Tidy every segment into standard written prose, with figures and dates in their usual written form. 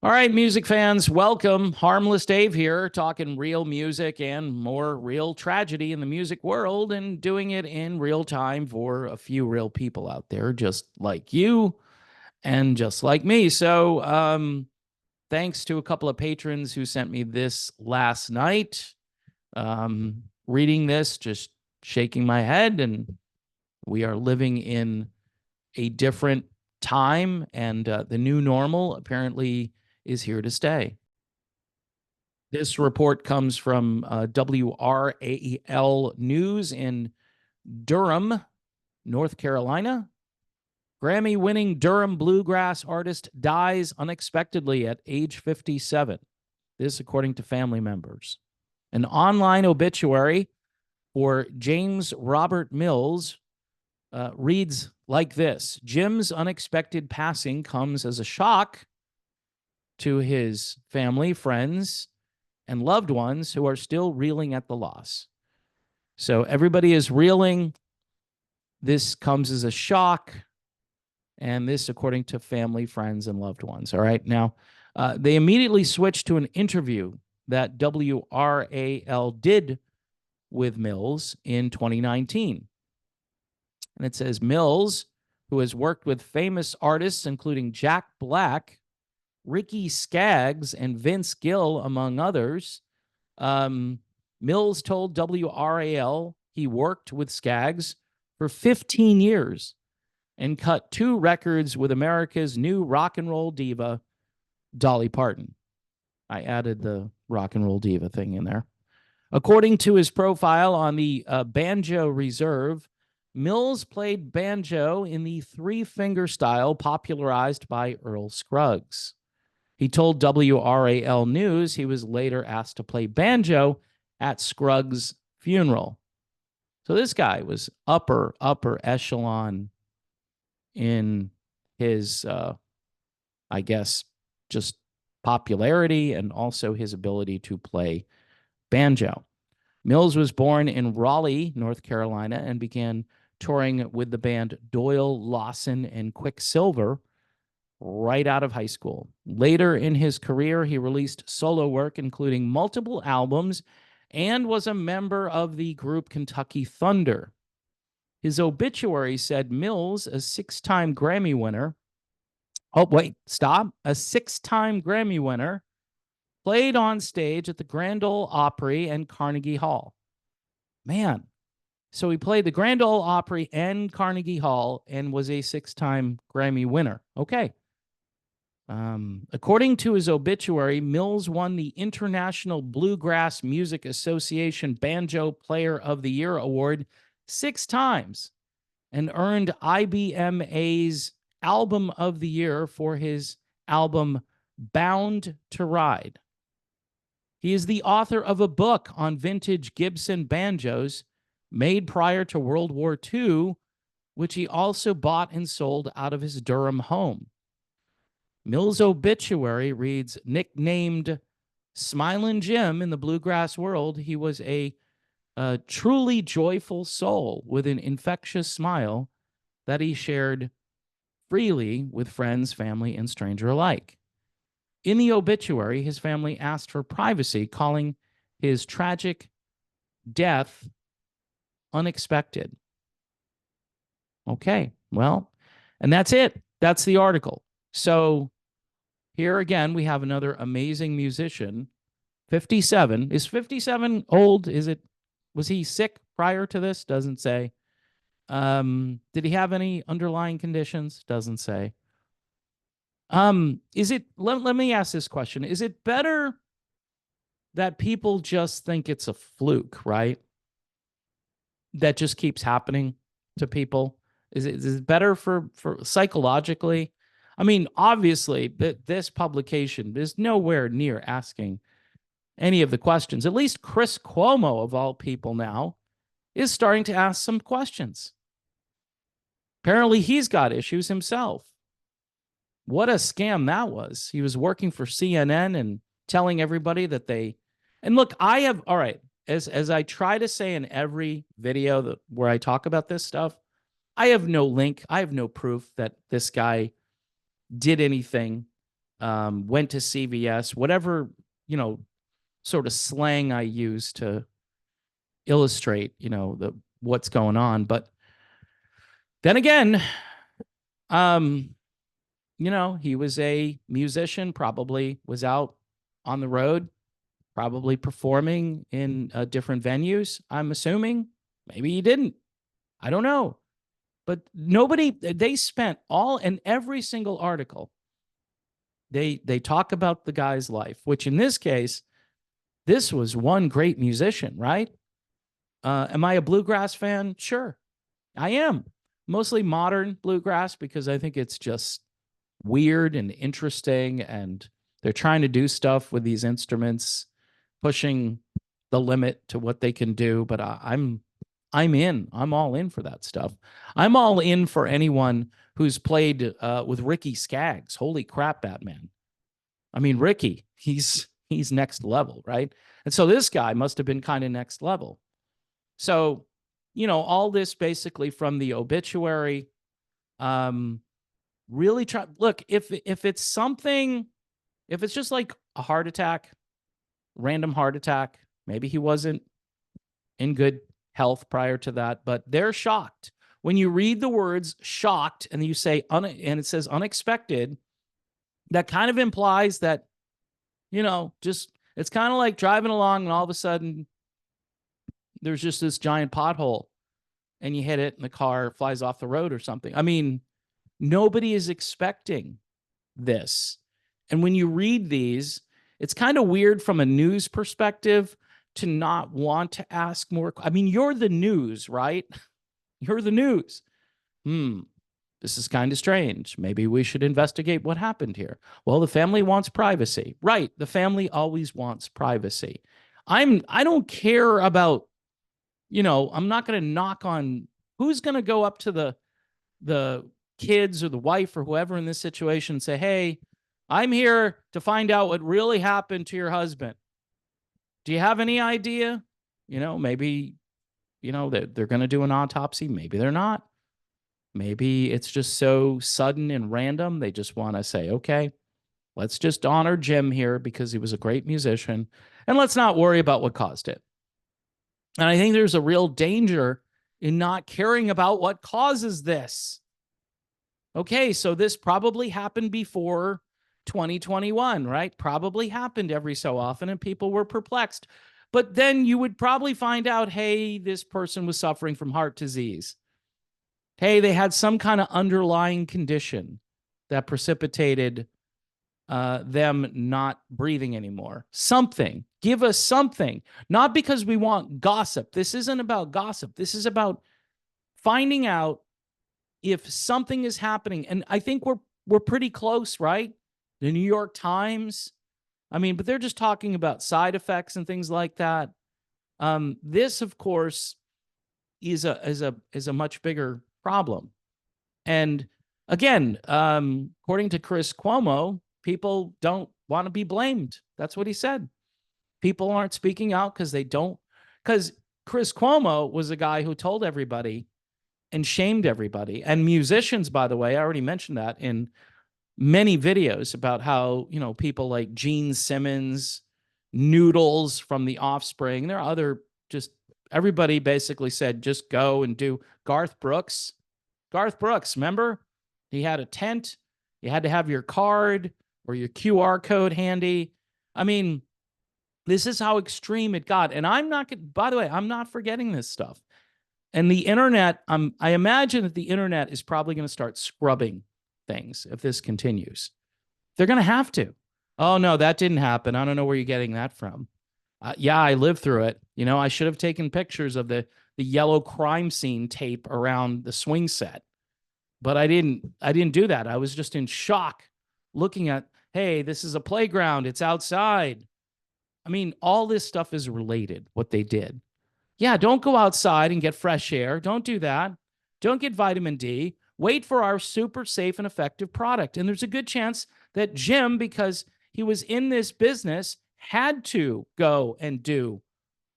All right, music fans, welcome. Harmless Dave here, talking real music and more real tragedy in the music world and doing it in real time for a few real people out there, just like you and just like me. So, thanks to a couple of patrons who sent me this last night. Reading this, just shaking my head, and we are living in a different time, and the new normal apparently is here to stay. This report comes from WRAL News in Durham, North Carolina. Grammy winning Durham bluegrass artist dies unexpectedly at age 57. This, according to family members. An online obituary for James Robert Mills reads like this: Jim's unexpected passing comes as a shock to his family, friends, and loved ones who are still reeling at the loss. So everybody is reeling. This comes as a shock. And this, according to family, friends, and loved ones. All right. Now, they immediately switched to an interview that WRAL did with Mills in 2019. And it says Mills, who has worked with famous artists, including Jack Black, Ricky Skaggs, and Vince Gill, among others. Mills told WRAL he worked with Skaggs for 15 years and cut 2 records with America's new rock and roll diva, Dolly Parton. I added the rock and roll diva thing in there. According to his profile on the Banjo Reserve, Mills played banjo in the 3-finger style popularized by Earl Scruggs. He told WRAL News he was later asked to play banjo at Scruggs' funeral. So this guy was upper echelon in his, I guess, just popularity and also his ability to play banjo. Mills was born in Raleigh, North Carolina, and began touring with the band Doyle, Lawson, and Quicksilver right out of high school. Later in his career, he released solo work, including multiple albums, and was a member of the group Kentucky Thunder. His obituary said Mills, a 6-time Grammy winner. Oh, wait, stop. A 6-time Grammy winner played on stage at the Grand Ole Opry and Carnegie Hall. Man, so he played the Grand Ole Opry and Carnegie Hall and was a 6-time Grammy winner. Okay. According to his obituary, Mills won the International Bluegrass Music Association Banjo Player of the Year Award 6 times and earned IBMA's Album of the Year for his album Bound to Ride. He is the author of a book on vintage Gibson banjos made prior to World War II, which he also bought and sold out of his Durham home. Mills' obituary reads, nicknamed Smilin' Jim in the bluegrass world, he was a truly joyful soul with an infectious smile that he shared freely with friends, family, and stranger alike. In the obituary, his family asked for privacy, calling his tragic death unexpected. Okay, well, and that's it. That's the article. So here again, we have another amazing musician, 57. Is 57 old? Was he sick prior to this? Doesn't say. Did he have any underlying conditions? Doesn't say. Let me ask this question. Is it better that people just think it's a fluke, right? That just keeps happening to people? Is it better for psychologically? I mean, obviously, this publication is nowhere near asking any of the questions. At least Chris Cuomo, of all people now, is starting to ask some questions. Apparently, he's got issues himself. What a scam that was. He was working for CNN and telling everybody that they... And look, all right, as I try to say in every video where I talk about this stuff, I have no link. I have no proof that this guy did anything went to CVS, whatever, sort of slang I use to illustrate, what's going on. But then again, um, he was a musician, probably was out on the road, probably performing in different venues. I'm assuming maybe he didn't. I don't know. But they spent all and every single article. They talk about the guy's life, which in this case, this was one great musician, right? Am I a bluegrass fan? Sure, I am. Mostly modern bluegrass because I think it's just weird and interesting, and they're trying to do stuff with these instruments, pushing the limit to what they can do. But I'm in. I'm all in for that stuff. I'm all in for anyone who's played with Ricky Skaggs. Holy crap, Batman! I mean, Ricky, he's next level, right? And so this guy must have been kind of next level. So, all this basically from the obituary. Really try. Look, if it's something, if it's just like a heart attack, random heart attack, maybe he wasn't in good health prior to that, but they're shocked. When you read the words shocked and you say, and it says unexpected, that kind of implies that, just, it's kind of like driving along and all of a sudden there's just this giant pothole and you hit it and the car flies off the road or something. I mean, nobody is expecting this. And when you read these, it's kind of weird from a news perspective to not want to ask more. I mean, you're the news, right? You're the news. This is kind of strange. Maybe we should investigate what happened here. Well, the family wants privacy. Right. The family always wants privacy. I don't care about, I'm not going to knock on who's going to go up to the kids or the wife or whoever in this situation and say, hey, I'm here to find out what really happened to your husband. Do you have any idea? Maybe, they're going to do an autopsy. Maybe they're not. Maybe it's just so sudden and random. They just want to say, okay, let's just honor Jim here because he was a great musician. And let's not worry about what caused it. And I think there's a real danger in not caring about what causes this. Okay, so this probably happened before 2021, right? Probably happened every so often and people were perplexed. But then you would probably find out, hey, this person was suffering from heart disease. Hey, they had some kind of underlying condition that precipitated them not breathing anymore. Something. Give us something. Not because we want gossip. This isn't about gossip. This is about finding out if something is happening. And I think we're pretty close, right? The New York Times. I mean, but they're just talking about side effects and things like that. This, of course, is a much bigger problem. And again, according to Chris Cuomo, people don't want to be blamed. That's what he said. People aren't speaking out because Chris Cuomo was a guy who told everybody and shamed everybody. And musicians, by the way, I already mentioned that in many videos about how, people like Gene Simmons, Noodles from The Offspring, there are other, just everybody basically said, just go and do. Garth Brooks, remember? He had a tent. You had to have your card or your QR code handy. I mean, this is how extreme it got. And by the way, I'm not forgetting this stuff. And the internet, I imagine that the internet is probably going to start scrubbing things if this continues. They're going to have to. Oh, no, that didn't happen. I don't know where you're getting that from. Yeah, I lived through it. I should have taken pictures of the yellow crime scene tape around the swing set. But I didn't do that. I was just in shock looking at, hey, this is a playground. It's outside. I mean, all this stuff is related, what they did. Yeah, don't go outside and get fresh air. Don't do that. Don't get vitamin D. Wait for our super safe and effective product. And there's a good chance that Jim, because he was in this business, had to go and do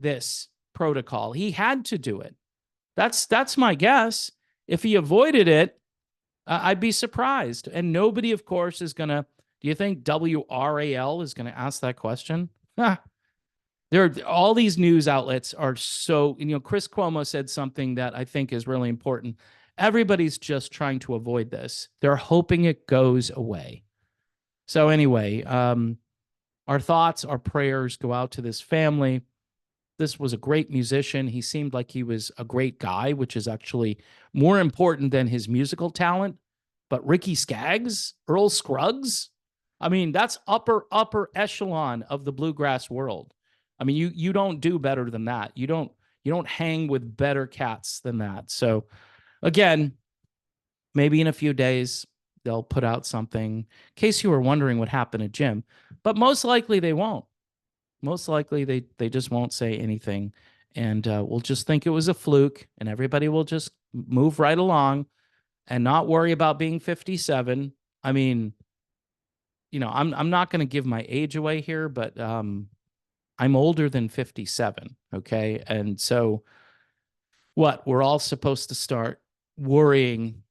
this protocol. He had to do it. That's my guess. If he avoided it, I'd be surprised. And nobody, of course, is going to, Do you think WRAL is going to ask that question? There are all these news outlets are so, Chris Cuomo said something that I think is really important. Everybody's just trying to avoid this. They're hoping it goes away. So anyway, our thoughts, our prayers go out to this family. This was a great musician. He seemed like he was a great guy, which is actually more important than his musical talent. But Ricky Skaggs, Earl Scruggs, I mean, that's upper echelon of the bluegrass world. I mean, you don't do better than that. You don't hang with better cats than that. So again, maybe in a few days they'll put out something. In case you were wondering what happened to Jim, but most likely they won't. Most likely they just won't say anything, and we'll just think it was a fluke, and everybody will just move right along and not worry about being 57. I mean, I'm not going to give my age away here, but I'm older than 57. Okay, and so what? We're all supposed to start worrying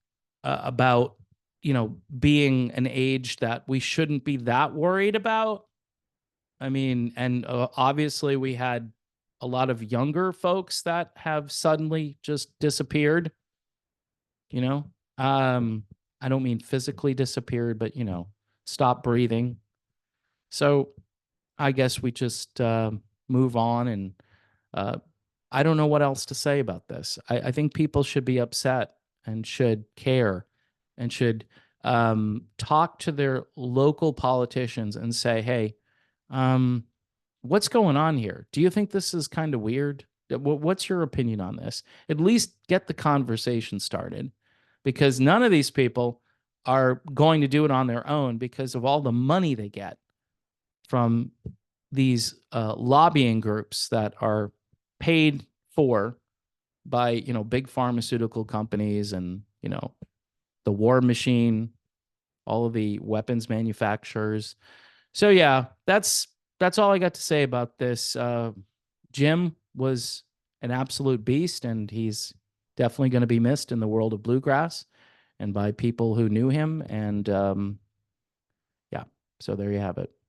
about being an age that we shouldn't be that worried about. I mean, and obviously we had a lot of younger folks that have suddenly just disappeared, you know. I don't mean physically disappeared, but stop breathing. So I guess we just move on, and uh, I don't know what else to say about this. I think people should be upset and should care and should talk to their local politicians and say, hey, what's going on here? Do you think this is kind of weird? What's your opinion on this? At least get the conversation started, because none of these people are going to do it on their own because of all the money they get from these lobbying groups that are paid for by big pharmaceutical companies and the war machine, all of the weapons manufacturers. So yeah, that's all I got to say about this. Jim was an absolute beast, and he's definitely going to be missed in the world of bluegrass and by people who knew him. And yeah, so there you have it.